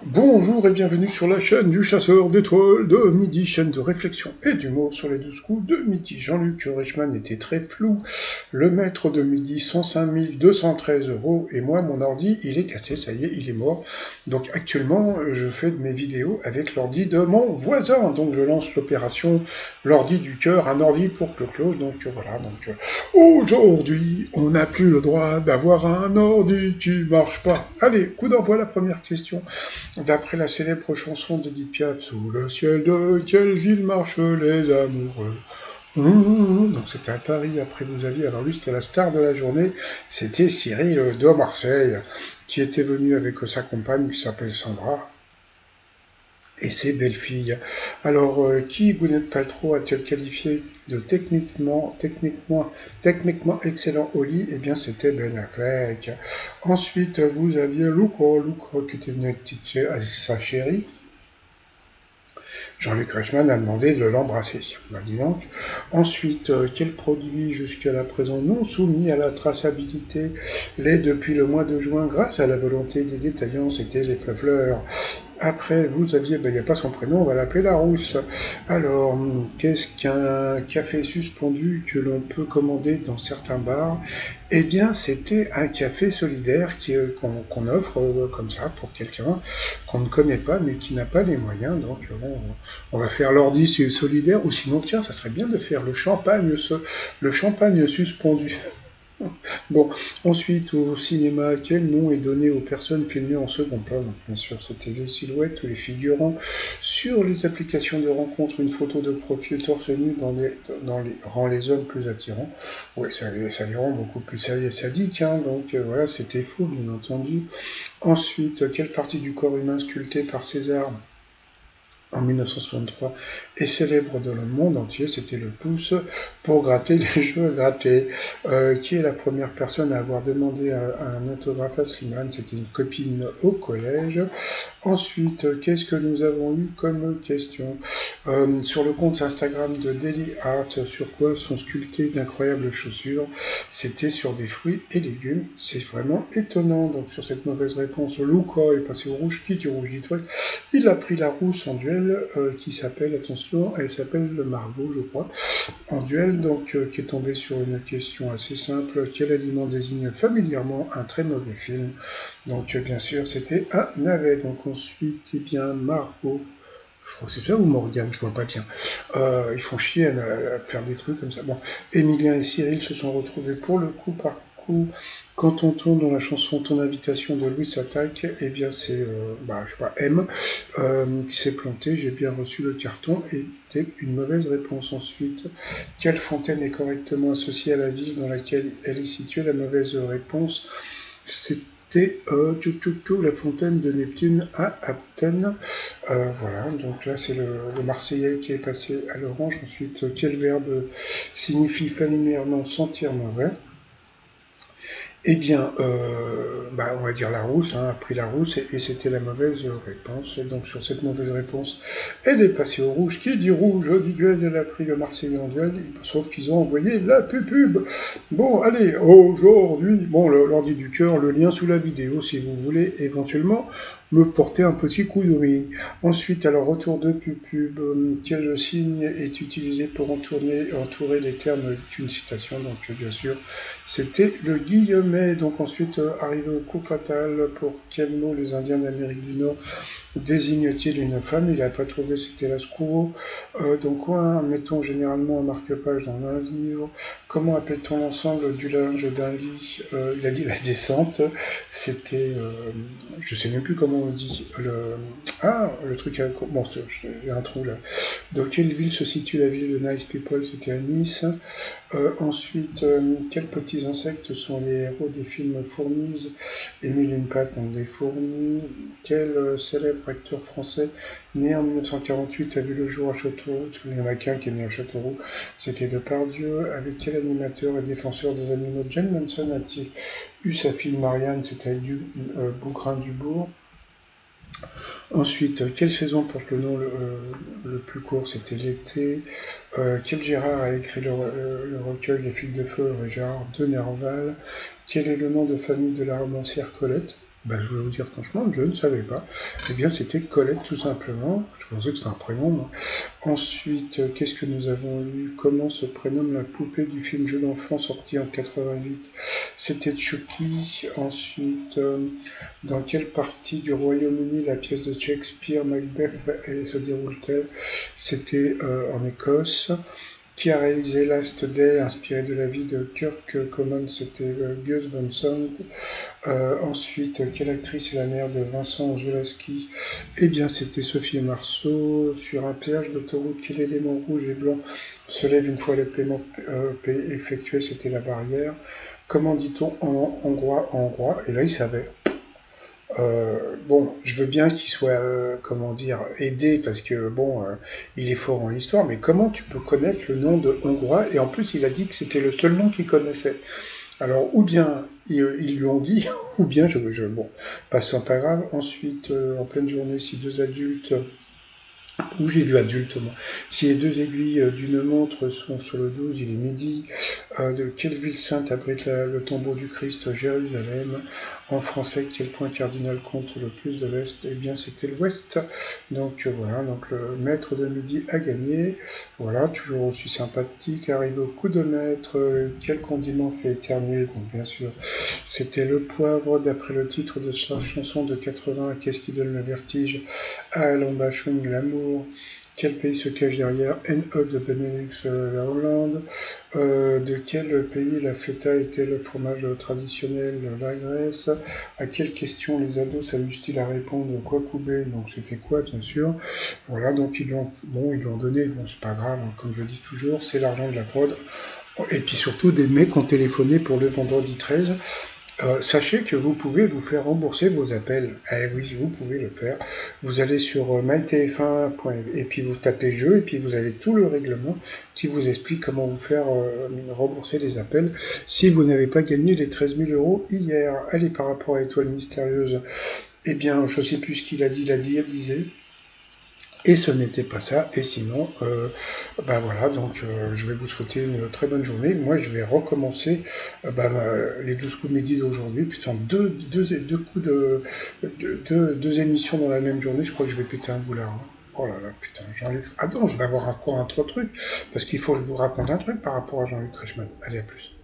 Bonjour et bienvenue sur la chaîne du chasseur d'étoiles de midi, chaîne de réflexion et d'humour sur les 12 coups de midi. Jean-Luc Reichmann était très flou. Le maître de midi, 105 213 euros. Et moi, mon ordi, il est cassé, ça y est, il est mort. Donc actuellement, je fais de mes vidéos avec l'ordi de mon voisin. Donc je lance l'opération l'ordi du cœur, un ordi pour Clo-Cloche. Donc voilà, aujourd'hui, on n'a plus le droit d'avoir un ordi qui marche pas. Allez, coup d'envoi, la première question. D'après la célèbre chanson d'Edith Piaf, Sous le ciel de quelle ville marchent les amoureux? Donc c'était à Paris, après vous aviez, alors lui c'était la star de la journée, c'était Cyril de Marseille, qui était venu avec sa compagne qui s'appelle Sandra, et ses belles-filles. Alors, qui Gwyneth Paltrow a-t-elle qualifié de techniquement excellent au lit? Eh bien, c'était Ben Affleck. Ensuite, vous aviez Luca qui était venu avec sa chérie. Jean-Luc Reichmann a demandé de l'embrasser. Ben, dis donc. Ensuite, quel produit jusqu'à la présent non soumis à la traçabilité l'est depuis le mois de juin grâce à la volonté des détaillants? C'était les fleurs. Après, vous aviez, il n'y a pas son prénom, on va l'appeler la rousse. Alors, qu'est-ce qu'un café suspendu que l'on peut commander dans certains bars? Eh bien, c'était un café solidaire qu'on offre comme ça pour quelqu'un qu'on ne connaît pas mais qui n'a pas les moyens. Donc, on va faire l'ordi solidaire, ou sinon, tiens, ça serait bien de faire le champagne suspendu. Bon, ensuite, au cinéma, quel nom est donné aux personnes filmées en second plan? Donc, bien sûr, c'était les silhouettes ou les figurants. Sur les applications de rencontre, une photo de profil torse nu rend les hommes plus attirants. Oui, ça les rend beaucoup plus sadiques, hein, donc voilà, c'était faux, bien entendu. Ensuite, quelle partie du corps humain sculptée par César en 1963 est célèbre dans le monde entier? C'était le pouce pour gratter les jeux à gratter. Qui est la première personne à avoir demandé un autographe à Slimane? C'était une copine au collège. Ensuite, qu'est-ce que nous avons eu comme question? Sur le compte Instagram de Daily Art, sur quoi sont sculptées d'incroyables chaussures? C'était sur des fruits et légumes. C'est vraiment étonnant. Donc sur cette mauvaise réponse, Luca est passé au rouge. Qui du rouge d'étoile? Il a pris la rousse en duel, qui s'appelle, attention, elle s'appelle le Margot, je crois, en duel, donc, qui est tombé sur une question assez simple. Quel aliment désigne familièrement un très mauvais film? Donc, bien sûr, c'était un navet. Donc, ensuite, eh bien, Margot. Je crois que c'est ça ou Morgane, je vois pas bien. Ils font chier à faire des trucs comme ça. Bon, Emilien et Cyril se sont retrouvés pour le coup par coup. Quand on tourne dans la chanson Ton invitation de Louis Attaque, eh bien c'est, je sais pas, M, qui s'est planté. J'ai bien reçu le carton et c'était une mauvaise réponse. Ensuite, quelle fontaine est correctement associée à la ville dans laquelle elle est située? La mauvaise réponse, c'était la fontaine de Neptune à Athènes. Voilà, donc là c'est le Marseillais qui est passé à l'orange. Ensuite, quel verbe signifie familièrement sentir mauvais? Eh bien, on va dire la rousse, hein, a pris la rousse, et c'était la mauvaise réponse. Et donc sur cette mauvaise réponse, elle est passée au rouge. Qui dit rouge dit duel? Elle a pris le Marseillais en duel, sauf qu'ils ont envoyé la pub. Bon, allez, aujourd'hui, bon, l'ordi du cœur, le lien sous la vidéo, si vous voulez éventuellement me porter un petit coup de main. Ensuite, alors, retour de pub, quel signe est utilisé pour entourer les termes d'une citation? Donc, bien sûr, c'était le guillemet. Donc, ensuite, arrivé au coup fatal, pour quel mot les Indiens d'Amérique du Nord désigne-t-il une femme? Il n'a pas trouvé, c'était la squaw. Donc, quoi mettons généralement un marque-page dans un livre? Comment appelle-t-on l'ensemble du linge d'un lit? Il a dit la descente. C'était, je sais même plus comment on dit. Le truc à... Bon, j'ai un trou là. Dans quelle ville se situe la ville de Nice People? C'était à Nice. Ensuite, quels petits insectes sont les héros des films Fourmise et Mille et une pattes, donc des fourmis? Quel célèbre acteur français né en 1948 a vu le jour à Châteauroux? Il n'y en a qu'un qui est né à Châteauroux, c'était Depardieu. Avec quel animateur et défenseur des animaux Jane Manson a-t-il eu sa fille Marianne? C'était avec Bougrain-Dubourg. Ensuite, quelle saison porte le nom le plus court? C'était l'été. Quel Gérard a écrit le recueil Les Figues de Feu? Gérard de Nerval. Quel est le nom de famille de la romancière Colette? Je vais vous dire franchement, je ne savais pas. Eh bien, c'était Colette tout simplement. Je pensais que c'était un prénom, moi. Ensuite, qu'est-ce que nous avons eu? Comment se prénomme la poupée du film Jeu d'enfant sorti en 88? C'était Chucky. Ensuite, dans quelle partie du Royaume-Uni la pièce de Shakespeare, Macbeth, se déroule-t-elle? C'était en Écosse. Qui a réalisé Last Day, inspiré de la vie de Kirk Commons? C'était Gus Van Sant. Ensuite, quelle actrice est la mère de Vincent Angelaski? Eh bien, c'était Sophie Marceau. Sur un péage d'autoroute, quel élément rouge et blanc se lève une fois le paiement effectué? C'était la barrière. Comment dit-on en hongrois? Et là, il savait. Bon, je veux bien qu'il soit, comment dire, aidé parce que bon, il est fort en histoire, mais comment tu peux connaître le nom de Hongrois? Et en plus, il a dit que c'était le seul nom qu'il connaissait. Alors, ou bien ils lui ont dit, ou bien bon, passons pas grave. Ensuite, en pleine journée, si deux adultes, ou j'ai vu adulte, moi, si les deux aiguilles d'une montre sont sur le 12, il est midi. De quelle ville sainte abrite le tombeau du Christ? Jérusalem. En français, quel point cardinal compte le plus de l'Est? Eh bien, c'était l'Ouest. Donc voilà, donc le maître de midi a gagné. Voilà, toujours aussi sympathique. Arrivé au coup de maître, quel condiment fait éternuer? Donc bien sûr, c'était le poivre. D'après le titre de sa chanson de 80, qu'est-ce qui donne le vertige à Alain Bachung, l'amour? Quel pays se cache derrière NE de Benelux, la Hollande? De quel pays la feta était le fromage traditionnel? La Grèce. À quelle question les ados s'amusent-ils à répondre? Quoi couper? Donc c'était quoi, bien sûr. Voilà, donc ils lui ont donné, bon c'est pas grave, hein, comme je dis toujours, c'est l'argent de la fraude. Et puis surtout, des mecs ont téléphoné pour le vendredi 13. Sachez que vous pouvez vous faire rembourser vos appels. Eh oui, vous pouvez le faire. Vous allez sur mytf1.fr et puis vous tapez jeu et puis vous avez tout le règlement qui vous explique comment vous faire rembourser les appels si vous n'avez pas gagné les 13 000 euros hier. Allez, par rapport à l'étoile mystérieuse, eh bien, je sais plus ce qu'il a dit, il disait. Et ce n'était pas ça. Et sinon, voilà, donc je vais vous souhaiter une très bonne journée. Moi, je vais recommencer les 12 coups de midi d'aujourd'hui. Putain, deux coups deux émissions dans la même journée. Je crois que je vais péter un boulard. Hein. Oh là là, putain, Jean-Luc. Attends, je vais avoir encore un autre truc. Parce qu'il faut que je vous raconte un truc par rapport à Jean-Luc Reichmann. Allez, à plus.